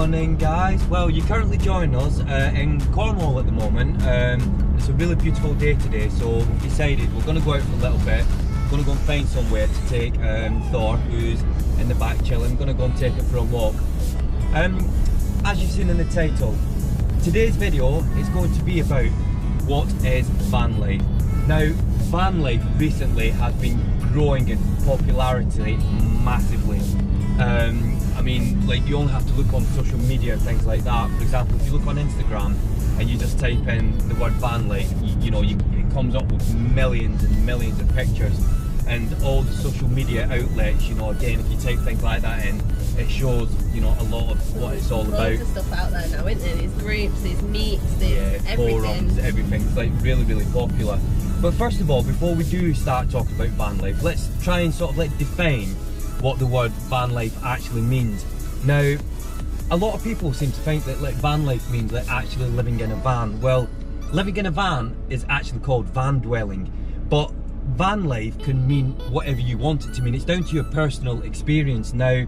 Morning guys. Well, you're currently joining us in Cornwall at the moment. It's a really beautiful day today, so we've decided we're going to go out for a little bit. We're going to go and find somewhere to take Thor, who's in the back chilling. We're going to go and take her for a walk. As you've seen in the title, today's video is going to be about what is van life. Now, van life recently has been growing in popularity massively. I mean, like, you only have to look on social media and things like that. For example, if you look on Instagram and you just type in the word van life, it comes up with millions and millions of pictures, and all the social media outlets, again, if you type things like that in, it shows, a lot of what it's all about. There's loads of stuff out there now, isn't there? There's groups, there's meets, there's forums, everything. It's like really, really popular. But first of all, before we do start talking about van life, let's try and sort of like define what the word van life actually means. Now, a lot of people seem to think that like van life means like actually living in a van. Well, living in a van is actually called van dwelling, but van life can mean whatever you want it to mean. It's down to your personal experience. Now,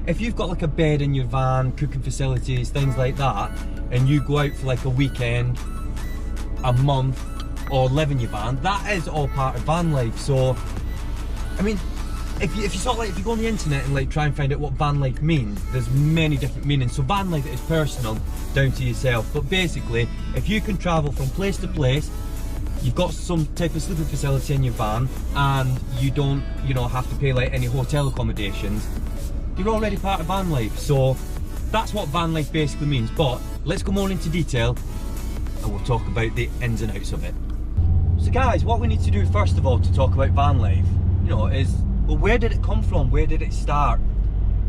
if you've got like a bed in your van, cooking facilities, things like that, and you go out for like a weekend, a month, or live in your van, that is all part of van life. So, I mean, if you go on the internet and like try and find out what van life means, there's many different meanings. So van life is personal, down to yourself. But basically, if you can travel from place to place, you've got some type of sleeping facility in your van, and you don't, have to pay like any hotel accommodations, you're already part of van life. So that's what van life basically means. But let's go more into detail, and we'll talk about the ins and outs of it. So guys, what we need to do first of all to talk about van life, is, well, where did it come from? Where did it start?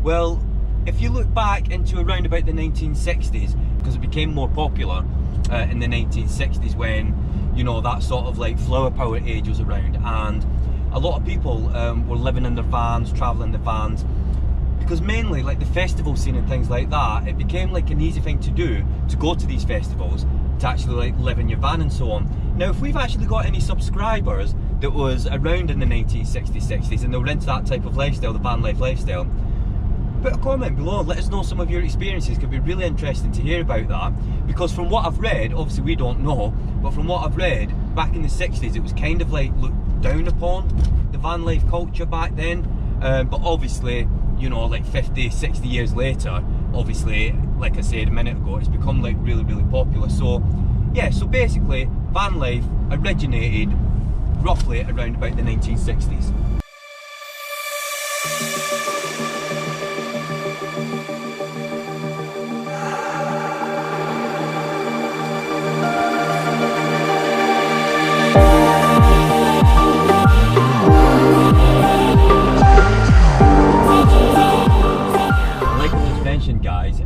Well, if you look back into around about the 1960s, because it became more popular in the 1960s when, that sort of like flower power age was around, and a lot of people were living in their vans, traveling in their vans, because mainly like the festival scene and things like that, it became like an easy thing to do, to go to these festivals, to actually like live in your van and so on. Now, if we've actually got any subscribers that was around in the 1960s, 60s, and they were into that type of lifestyle, the van life lifestyle, put a comment below, let us know some of your experiences. It could be really interesting to hear about that, because from what I've read, obviously we don't know, but from what I've read, back in the 60s it was kind of like looked down upon, the van life culture back then, but obviously, like 50, 60 years later, obviously, like I said a minute ago, it's become like really, really popular. So yeah, so basically van life originated roughly around about the 1960s. Like I just mentioned, guys,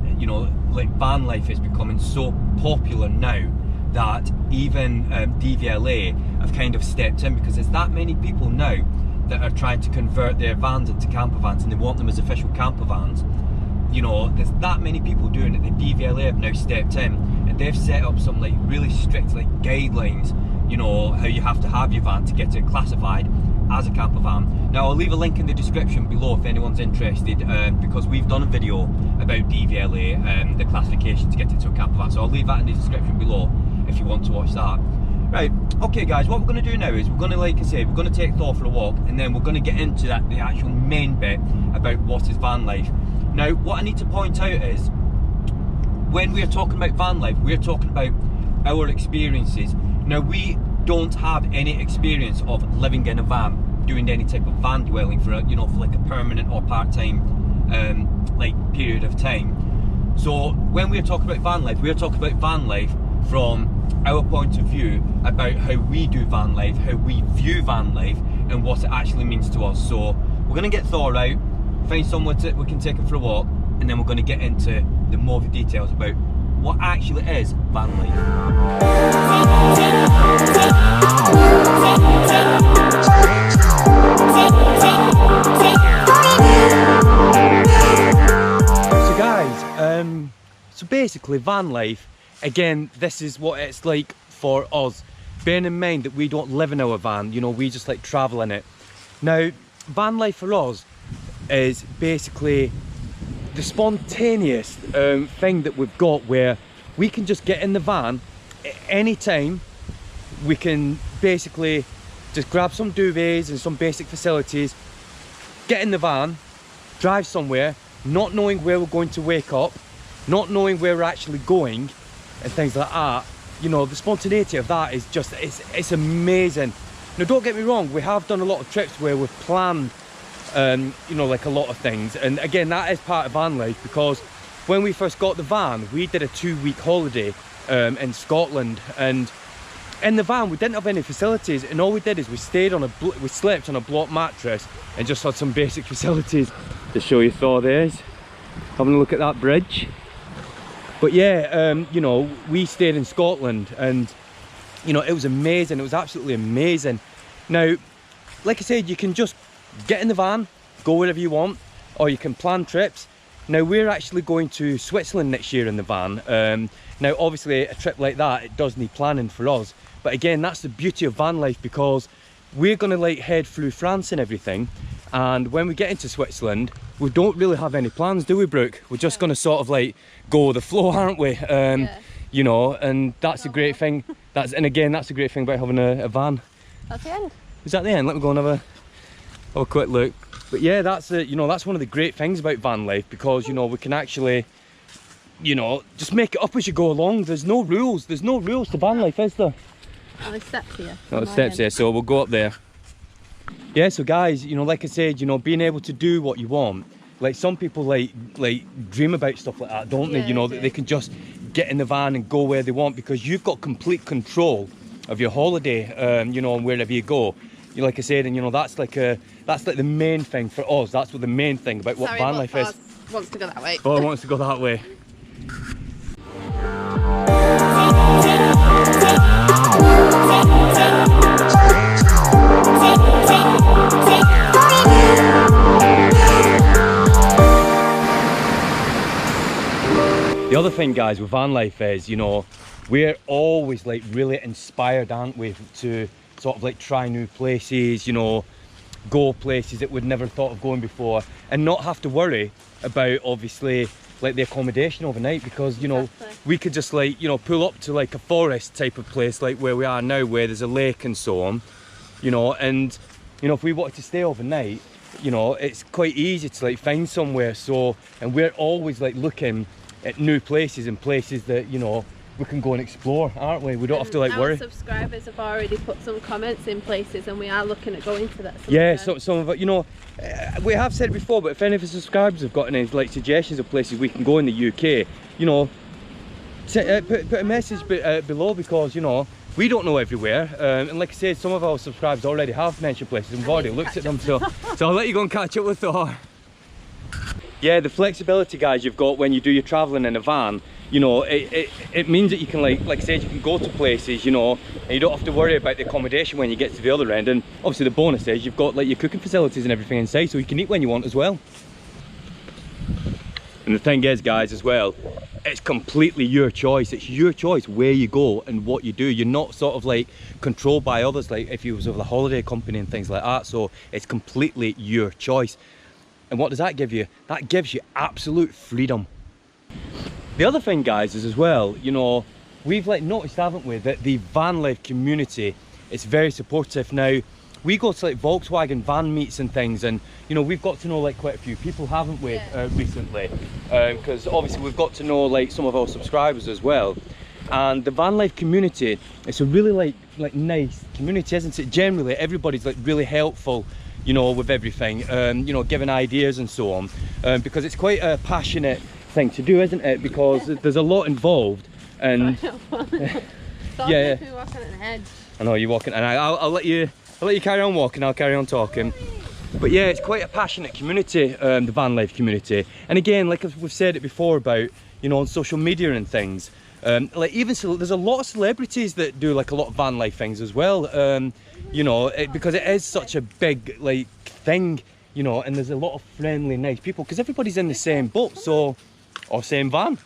like van life is becoming so popular now that even DVLA have kind of stepped in, because there's that many people now that are trying to convert their vans into campervans, and they want them as official campervans. There's that many people doing it. The DVLA have now stepped in, and they've set up some like really strict like guidelines, how you have to have your van to get it classified as a campervan. Now, I'll leave a link in the description below if anyone's interested, because we've done a video about DVLA, the classification to get it to a campervan, so I'll leave that in the description below if you want to watch that. Right, okay guys, what we're going to do now is we're going to, like I said, we're going to take Thor for a walk, and then we're going to get into the actual main bit about what is van life. Now, what I need to point out is, when we are talking about van life, we're talking about our experiences. Now, we don't have any experience of living in a van, doing any type of van dwelling for for like a permanent or part-time like period of time. So when we're talking about van life, we're talking about van life from our point of view, about how we do van life, how we view van life, and what it actually means to us. So we're going to get Thor out, find somewhere we can take him for a walk, and then we're going to get into the more of the details about what actually is van life. So guys, so basically van life, again, this is what it's like for us. Bearing in mind that we don't live in our van, we just like travel in it. Now, van life for us is basically the spontaneous thing that we've got, where we can just get in the van at any time. We can basically just grab some duvets and some basic facilities, get in the van, drive somewhere, not knowing where we're going to wake up, not knowing where we're actually going, and things like that. You know, the spontaneity of that is just, it's amazing. Now, don't get me wrong, we have done a lot of trips where we've planned, you know, like a lot of things. And again, that is part of van life, because when we first got the van, we did a 2-week holiday in Scotland, and in the van we didn't have any facilities, and all we did is we slept on a block mattress and just had some basic facilities. To show you through this, having a look at that bridge. But yeah, you know, we stayed in Scotland, and you know, it was amazing. It was absolutely amazing. Now, like I said, you can just get in the van, go wherever you want, or you can plan trips. Now, we're actually going to Switzerland next year in the van. Now, obviously, a trip like that, it does need planning for us. But again, that's the beauty of van life, because we're going to like head through France and everything. And when we get into Switzerland, we don't really have any plans, do we, Brooke? We're just going to sort of like go with the flow, aren't we? You know, and that's a great thing. And again, that's a great thing about having a van. That's the end. Is that the end? Let me go and have a quick look. But yeah, that's you know, that's one of the great things about van life, because you know, we can actually, you know, just make it up as you go along. There's no rules. There's no rules to van life, is there? Oh, there's steps here. Oh, there's steps here, so we'll go up there. Yeah, so guys, you know, like I said, you know, being able to do what you want. Like, some people like dream about stuff like that, don't they? You know, that they can just get in the van and go where they want, because you've got complete control of your holiday, you know, and wherever you go. You know, like I said, and you know, that's like the main thing for us. That's what the main thing about what van life is. Wants to go that way. Oh, it wants to go that way. The other thing, guys, with van life is, you know, we're always like really inspired, aren't we, to sort of like try new places, you know, go places that we'd never thought of going before, and not have to worry about, obviously, like the accommodation overnight, because you know, we could just like, you know, pull up to like a forest type of place like where we are now, where there's a lake and so on, you know, and you know, if we wanted to stay overnight, you know, it's quite easy to like find somewhere. So, and we're always like looking at new places and places that, you know, we can go and explore, aren't we? We don't have to like worry. Our subscribers have already put some comments in places, and we are looking at going to that. Yeah, so some of it, you know, we have said it before, but if any of the subscribers have got any like suggestions of places we can go in the UK, you know, put a message below, because you know, we don't know everywhere, and like I said, some of our subscribers already have mentioned places, and we've already looked at them. So I'll let you go and catch up with Thor. Yeah, the flexibility, guys, you've got when you do your travelling in a van, you know, it means that you can like I said, you can go to places, you know, and you don't have to worry about the accommodation when you get to the other end. And obviously the bonus is you've got like your cooking facilities and everything inside, so you can eat when you want as well. And the thing is, guys, as well, it's completely your choice. It's your choice where you go and what you do. You're not sort of like controlled by others, like if you was with a holiday company and things like that. So it's completely your choice. And what does that give you? That gives you absolute freedom. The other thing, guys, is as well, you know, we've like noticed, haven't we, that the van life community is very supportive. Now, we go to like Volkswagen van meets and things, and you know, we've got to know like quite a few people, haven't we, recently, because obviously we've got to know like some of our subscribers as well. And the van life community, it's a really like nice community, isn't it? Generally, everybody's like really helpful, you know, with everything, you know, giving ideas and so on, because it's quite a passionate thing to do, isn't it? Because there's a lot involved, and yeah, walking at the edge. I know you're walking, and I'll let you carry on walking. I'll carry on talking. But yeah, it's quite a passionate community, the van life community. And again, like we've said it before about, you know, on social media and things, like even so, there's a lot of celebrities that do like a lot of van life things as well. You know, because it is such a big like thing, you know, and there's a lot of friendly, nice people, because everybody's in the same boat, so, or same van.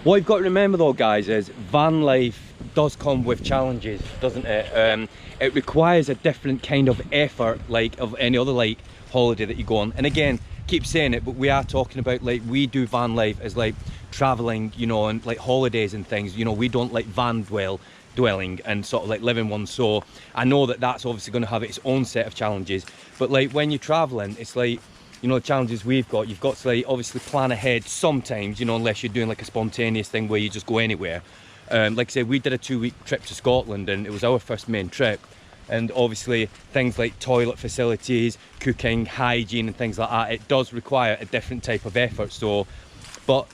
What you've got to remember though, guys, is van life does come with challenges, doesn't it? It requires a different kind of effort, like of any other like holiday that you go on. And again, keep saying it, but we are talking about, like, we do van life as like traveling, you know, and like holidays and things. You know, we don't like van dwelling and sort of like living one. So I know that that's obviously going to have its own set of challenges, but like when you're traveling, it's like, you know, the challenges we've got, you've got to like obviously plan ahead sometimes, you know, unless you're doing like a spontaneous thing where you just go anywhere. Like I said, we did a 2-week trip to Scotland, and it was our first main trip, and obviously things like toilet facilities, cooking, hygiene and things like that, it does require a different type of effort. So, but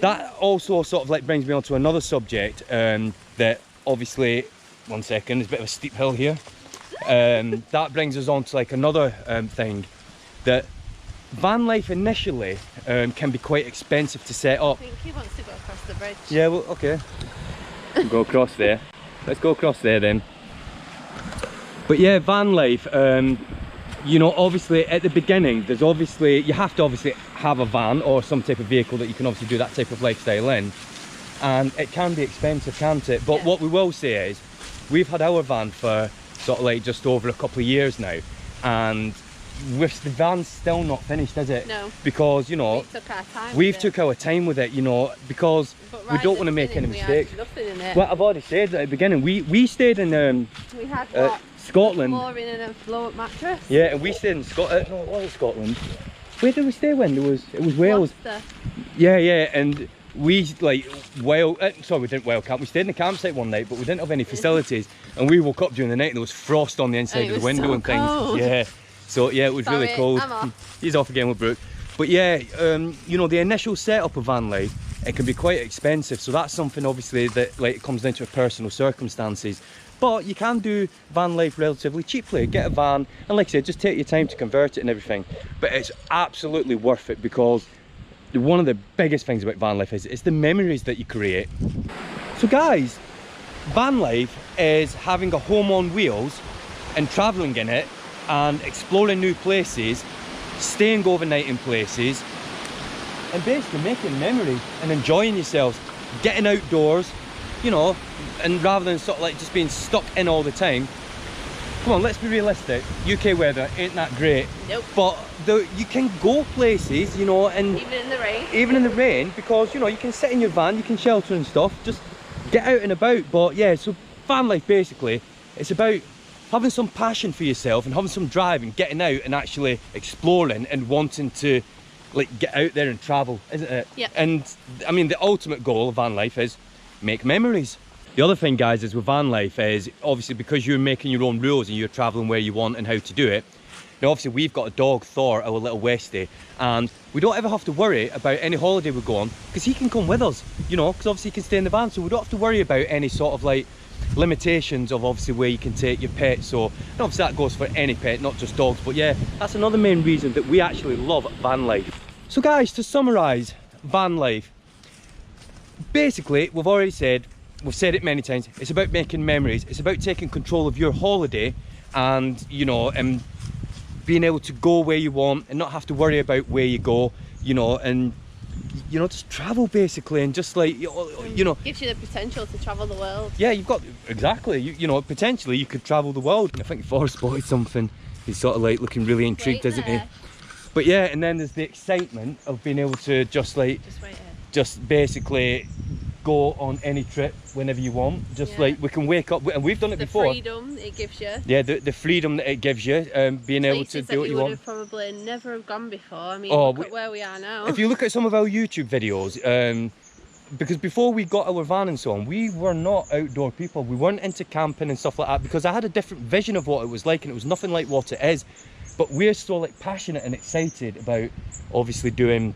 that also sort of like brings me on to another subject, that obviously, one second, there's a bit of a steep hill here. That brings us on to like another thing, that van life initially can be quite expensive to set up. I think he wants to go across the bridge. Yeah, well, okay. Go across there. Let's go across there then. But yeah, van life, you know, obviously at the beginning, there's obviously, you have to obviously have a van or some type of vehicle that you can obviously do that type of lifestyle in. And it can be expensive, can't it? But what we will say is, we've had our van for sort of like just over a couple of years now, and with the van's still not finished, is it? No. Because, you know, we've took our time with it, you know, because we don't want to make any mistakes. Nothing in it. Well, I've already said at the beginning, we stayed in we had what? Scotland. Flooring and a blow-up mattress. Yeah, and we stayed in Scotland. No, it was Scotland. Where did we stay when? It was Wales. Worcester. Yeah, and we like sorry, we didn't whale camp. We stayed in the campsite one night, but we didn't have any facilities, and we woke up during the night and there was frost on the inside of the window and things. Cold. Yeah, so yeah, it was really cold. I'm off. He's off again with Brooke. But yeah, you know, the initial setup of van life, it can be quite expensive. So that's something obviously that like comes down to personal circumstances. But you can do van life relatively cheaply. Get a van, and like I said, just take your time to convert it and everything. But it's absolutely worth it, because one of the biggest things about van life is it's the memories that you create. So guys, van life is having a home on wheels and traveling in it and exploring new places, staying overnight in places, and basically making memories and enjoying yourselves, getting outdoors, you know, and rather than sort of like just being stuck in all the time. Come on, let's be realistic. UK weather ain't that great. Nope. But you can go places, you know, and even in the rain. Even in the rain, because, you know, you can sit in your van, you can shelter and stuff, just get out and about. But yeah, so van life basically, it's about having some passion for yourself and having some drive and getting out and actually exploring and wanting to like get out there and travel, isn't it? Yeah. And I mean, the ultimate goal of van life is make memories. The other thing, guys, is with van life is obviously because you're making your own rules and you're traveling where you want and how to do it. Now obviously we've got a dog, Thor, our little Westie, and we don't ever have to worry about any holiday we go on, because he can come with us, you know, because obviously he can stay in the van, so we don't have to worry about any sort of like limitations of obviously where you can take your pet. So, and obviously that goes for any pet, not just dogs. But yeah, that's another main reason that we actually love van life. So guys, to summarize van life, basically we've already said, we've said it many times, it's about making memories, it's about taking control of your holiday, and you know, and being able to go where you want and not have to worry about where you go, you know, and you know, just travel basically, and just like, you know, gives you the potential to travel the world. Yeah, you've got, exactly, you know, potentially you could travel the world. I think Forrest spotted something. He's sort of like looking really intrigued, isn't he? But yeah, and then there's the excitement of being able to just like, just basically go on any trip whenever you want. Just like, we can wake up, and we've done it before. The freedom it gives you. Yeah, the freedom that it gives you, being able to do what you want. Would have probably never have gone before. I mean, look at where we are now. If you look at some of our YouTube videos, because before we got our van and so on, we were not outdoor people. We weren't into camping and stuff like that, because I had a different vision of what it was like, and it was nothing like what it is. But we're so like passionate and excited about obviously doing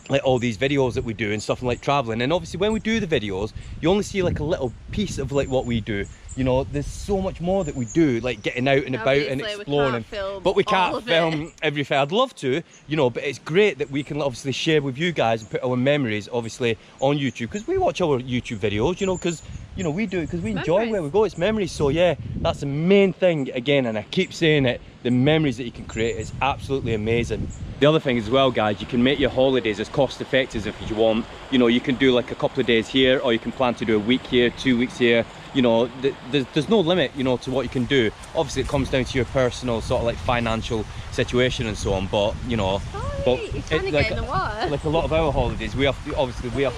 like all these videos that we do and stuff, and like traveling. And obviously when we do the videos, you only see like a little piece of like what we do. You know, there's so much more that we do, like getting out and about and exploring. But we can't film everything. I'd love to, you know, but it's great that we can obviously share with you guys and put our memories obviously on YouTube, because we watch our YouTube videos, you know, because, you know, we do it because we enjoy where we go. It's memories. So yeah, that's the main thing again, and I keep saying it, the memories that you can create is absolutely amazing. The other thing as well, guys, you can make your holidays as cost effective as you want. You know, you can do like a couple of days here, or you can plan to do a week here, 2 weeks here. You know, there's no limit, you know, to what you can do. Obviously it comes down to your personal sort of like financial situation and so on, but you know, But He's trying to get in the water. Like a lot of our holidays, we have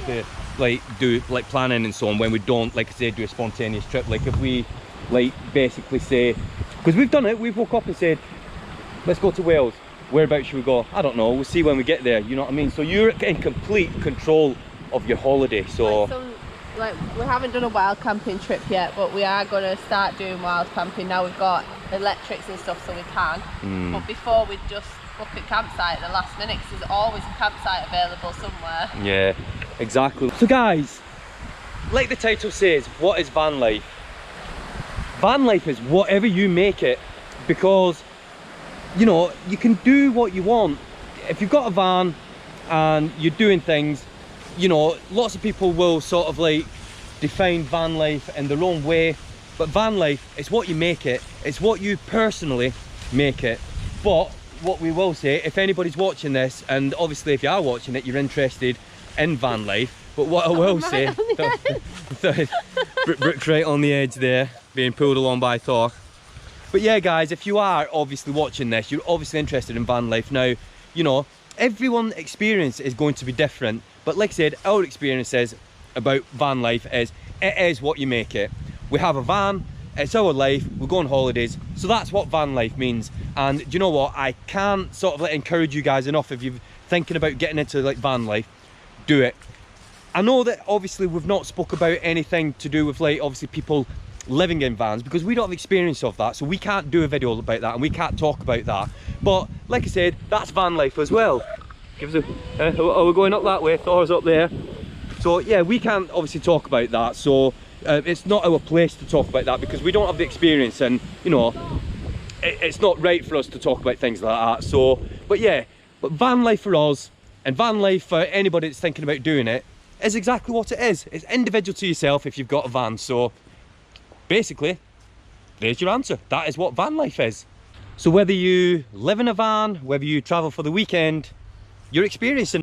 to like do like planning and so on when we don't, like I say, do a spontaneous trip. Like if we like basically say, because we've done it, we've woke up and said, let's go to Wales. Whereabouts should we go? I don't know, we'll see when we get there, you know what I mean? So you're in complete control of your holiday. So like we haven't done a wild camping trip yet, but we are going to start doing wild camping now. We've got electrics and stuff, so we can. But before we just book a campsite at the last minute, because there's always a campsite available somewhere. Yeah, exactly. So guys, like the title says, what is van life? Van life is whatever you make it, because you know, you can do what you want. If you've got a van and you're doing things, you know, lots of people will sort of like define van life in their own way, but van life is what you make it. It's what you personally make it. But what we will say, if anybody's watching this, and obviously if you are watching it, you're interested in van life, but what I will say, Brooke's right on the edge there, being pulled along by Thor. But yeah guys, if you are obviously watching this, you're obviously interested in van life. Now, you know, everyone's experience is going to be different, but like I said, our experiences about van life is, it is what you make it. We have a van, it's our life, we go on holidays, so that's what van life means. And do you know what, I can't sort of like encourage you guys enough. If you're thinking about getting into like van life, do it. I know that obviously we've not spoke about anything to do with like obviously people living in vans, because we don't have experience of that, so we can't do a video about that and we can't talk about that. But like I said, that's van life as well. Give us a oh, we're going up that way, Thor's up there. So yeah, we can't obviously talk about that, so it's not our place to talk about that, because we don't have the experience, and you know, it's not right for us to talk about things like that. So but yeah, but van life for us, and van life for anybody that's thinking about doing it, is exactly what it is. It's individual to yourself if you've got a van. So basically, there's your answer. That is what van life is. So whether you live in a van, whether you travel for the weekend, you're experiencing